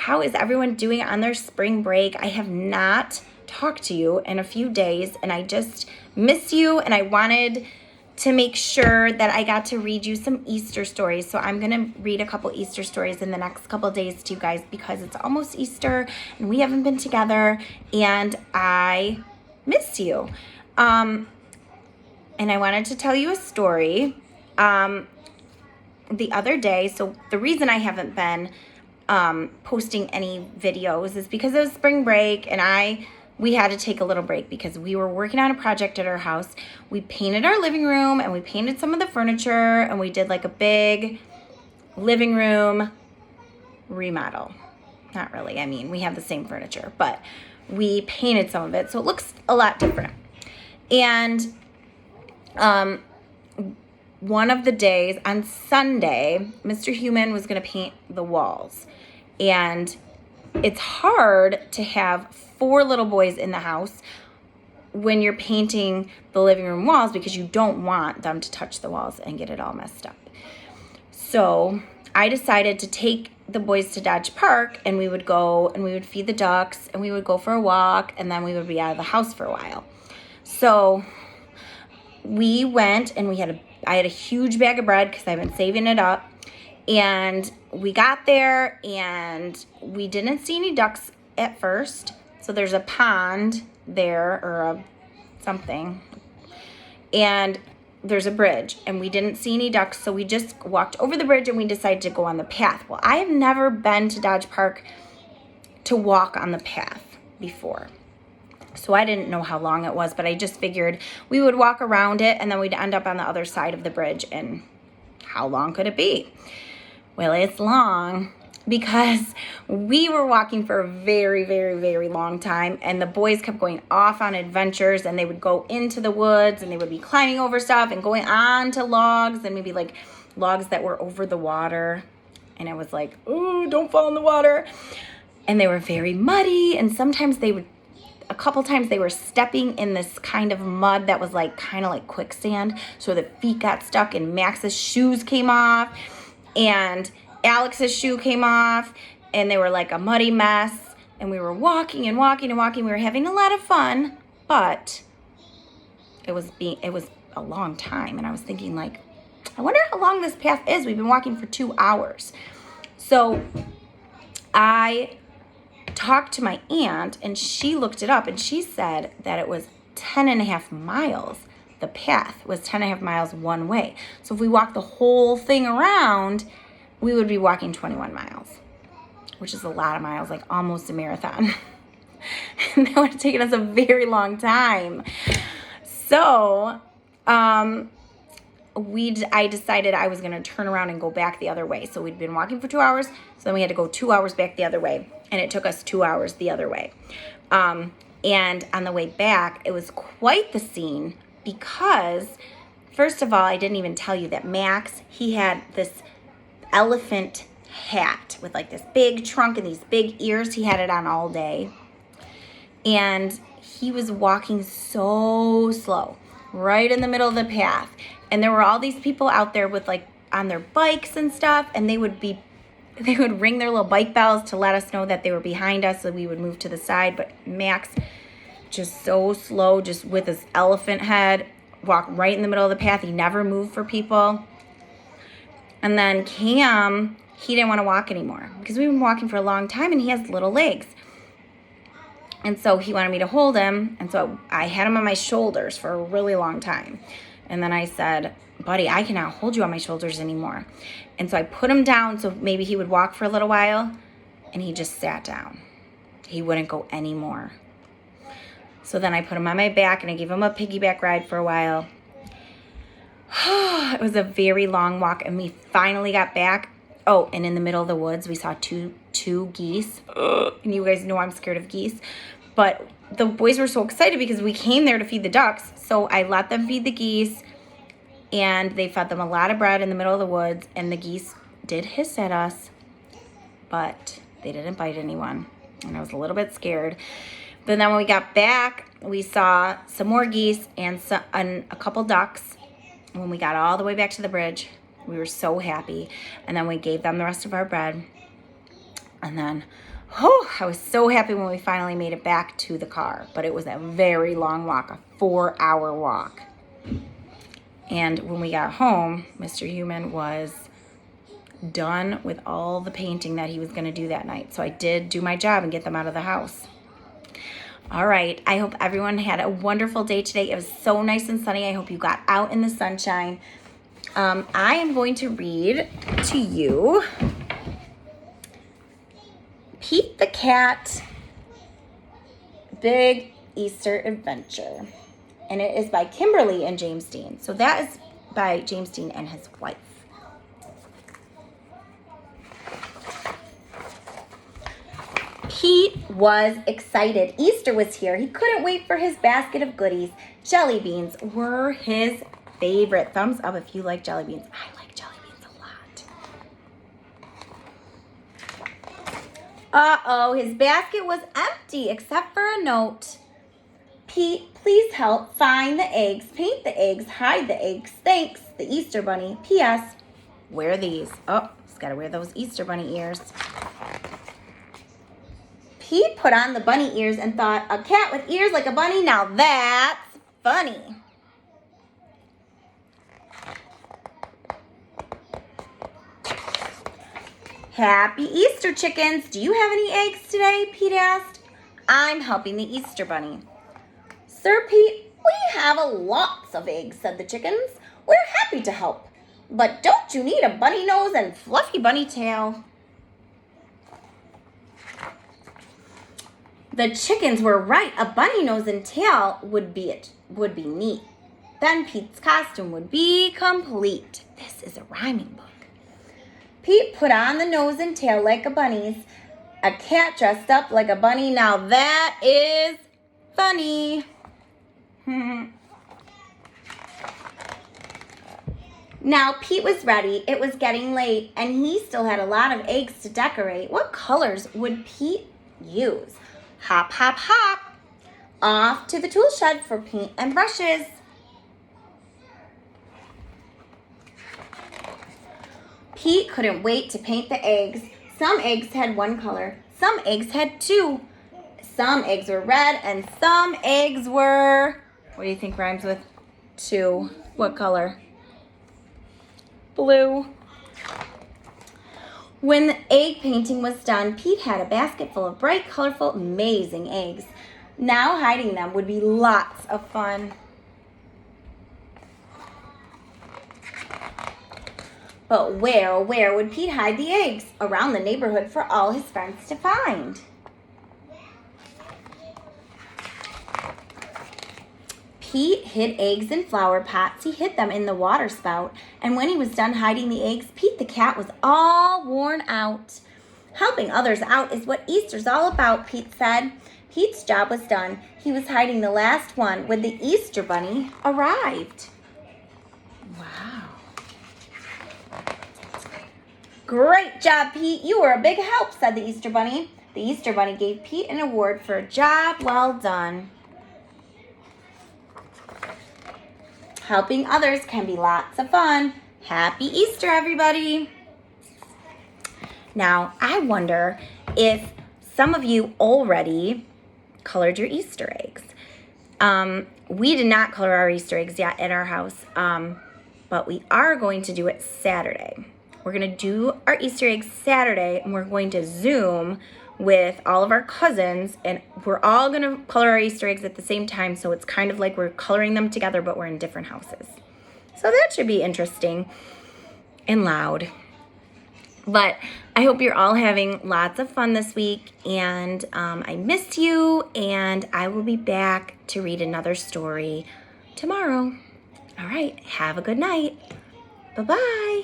how is everyone doing on their spring break? I have not talked to you in a few days, and I just miss you, and I wanted to make sure that I got to read you some Easter stories. So I'm going to read a couple Easter stories in the next couple days to you guys because it's almost Easter and we haven't been together and I miss you. And I wanted to tell you a story the other day. So the reason I haven't been posting any videos is because it was spring break and we had to take a little break because we were working on a project at our house. We painted our living room and we painted some of the furniture and we did like a big living room remodel. Not really, I mean, we have the same furniture, but we painted some of it so it looks a lot different. And one of the days on Sunday, Mr. Human was gonna paint the walls. And it's hard to have 4 little boys in the house when you're painting the living room walls because you don't want them to touch the walls and get it all messed up. So I decided to take the boys to Dodge Park and we would go and we would feed the ducks and we would go for a walk and then we would be out of the house for a while. So we went and I had a huge bag of bread because I've been saving it up. And we got there and we didn't see any ducks at first. So there's a pond there or something. And there's a bridge and we didn't see any ducks. So we just walked over the bridge and we decided to go on the path. Well, I have never been to Dodge Park to walk on the path before. So I didn't know how long it was, but I just figured we would walk around it and then we'd end up on the other side of the bridge. And how long could it be? Well, it's long because we were walking for a very, very, very long time and the boys kept going off on adventures and they would go into the woods and they would be climbing over stuff and going on to logs and maybe like logs that were over the water. And I was like, oh, don't fall in the water. And they were very muddy and sometimes a couple times they were stepping in this kind of mud that was like kind of like quicksand. So the feet got stuck and Max's shoes came off and Alex's shoe came off and they were like a muddy mess. And we were walking and walking and walking. We were having a lot of fun, but it was a long time. And I was thinking like, I wonder how long this path is. We've been walking for 2 hours. So I talked to my aunt and she looked it up and she said that it was 10.5 miles. The path was 10.5 miles one way. So if we walked the whole thing around, we would be walking 21 miles, which is a lot of miles, like almost a marathon. And that would have taken us a very long time. So I decided I was going to turn around and go back the other way. So we'd been walking for 2 hours. So then we had to go 2 hours back the other way. And it took us 2 hours the other way. And on the way back, it was quite the scene because, first of all, I didn't even tell you that Max, he had this elephant hat with like this big trunk and these big ears. He had it on all day. And he was walking so slow, right in the middle of the path. And there were all these people out there with like on their bikes and stuff, and they would ring their little bike bells to let us know that they were behind us so we would move to the side. But Max, just so slow, just with his elephant head, walked right in the middle of the path. He never moved for people. And then Cam, he didn't want to walk anymore because we've been walking for a long time and he has little legs. And so he wanted me to hold him. And so I had him on my shoulders for a really long time. And then I said, buddy, I cannot hold you on my shoulders anymore. And so I put him down so maybe he would walk for a little while. And he just sat down. He wouldn't go anymore. So then I put him on my back and I gave him a piggyback ride for a while. It was a very long walk and we finally got back. Oh, and in the middle of the woods, we saw two geese. And you guys know I'm scared of geese. But the boys were so excited because we came there to feed the ducks. So I let them feed the geese and they fed them a lot of bread in the middle of the woods. And the geese did hiss at us, but they didn't bite anyone. And I was a little bit scared. But then when we got back, we saw some more geese and a couple ducks. When we got all the way back to the bridge, we were so happy. And then we gave them the rest of our bread. And then, oh, I was so happy when we finally made it back to the car. But it was a very long walk, a 4-hour walk. And when we got home, Mr. Human was done with all the painting that he was going to do that night. So I did do my job and get them out of the house. All right. I hope everyone had a wonderful day today. It was so nice and sunny. I hope you got out in the sunshine. I am going to read to you Pete the Cat, Big Easter Adventure. And it is by Kimberly and James Dean. So that is by James Dean and his wife. Pete was excited. Easter was here. He couldn't wait for his basket of goodies. Jelly beans were his favorite. Thumbs up if you like jelly beans. I like jelly beans a lot. Uh-oh, his basket was empty except for a note. Pete, please help find the eggs, paint the eggs, hide the eggs. Thanks, the Easter Bunny. P.S. Wear these. Oh, he's got to wear those Easter Bunny ears. Pete put on the bunny ears and thought, a cat with ears like a bunny? Now that's funny. Happy Easter, chickens. Do you have any eggs today? Pete asked. I'm helping the Easter Bunny. Sir Pete, we have lots of eggs, said the chickens. We're happy to help. But don't you need a bunny nose and fluffy bunny tail? The chickens were right. A bunny nose and tail would be neat. Then Pete's costume would be complete. This is a rhyming book. Pete put on the nose and tail like a bunny's. A cat dressed up like a bunny. Now that is funny. Now Pete was ready. It was getting late, and he still had a lot of eggs to decorate. What colors would Pete use? Hop, hop, hop. Off to the tool shed for paint and brushes. Pete couldn't wait to paint the eggs. Some eggs had one color. Some eggs had two. Some eggs were red and some eggs were... What do you think rhymes with two? What color? Blue. When the egg painting was done, Pete had a basket full of bright, colorful, amazing eggs. Now hiding them would be lots of fun. But where would Pete hide the eggs? Around the neighborhood for all his friends to find. Pete hid eggs in flower pots. He hid them in the water spout. And when he was done hiding the eggs, Pete the cat was all worn out. Helping others out is what Easter's all about, Pete said. Pete's job was done. He was hiding the last one when the Easter Bunny arrived. Wow. Great job, Pete. You were a big help, said the Easter Bunny. The Easter Bunny gave Pete an award for a job well done. Helping others can be lots of fun. Happy Easter, everybody. Now, I wonder if some of you already colored your Easter eggs. We did not color our Easter eggs yet at our house, but we are going to do it Saturday. We're going to do our Easter eggs Saturday, and we're going to Zoom with all of our cousins, and we're all going to color our Easter eggs at the same time, so it's kind of like we're coloring them together, but we're in different houses. So that should be interesting and loud. But I hope you're all having lots of fun this week, and I miss you, and I will be back to read another story tomorrow. All right, have a good night. Bye-bye.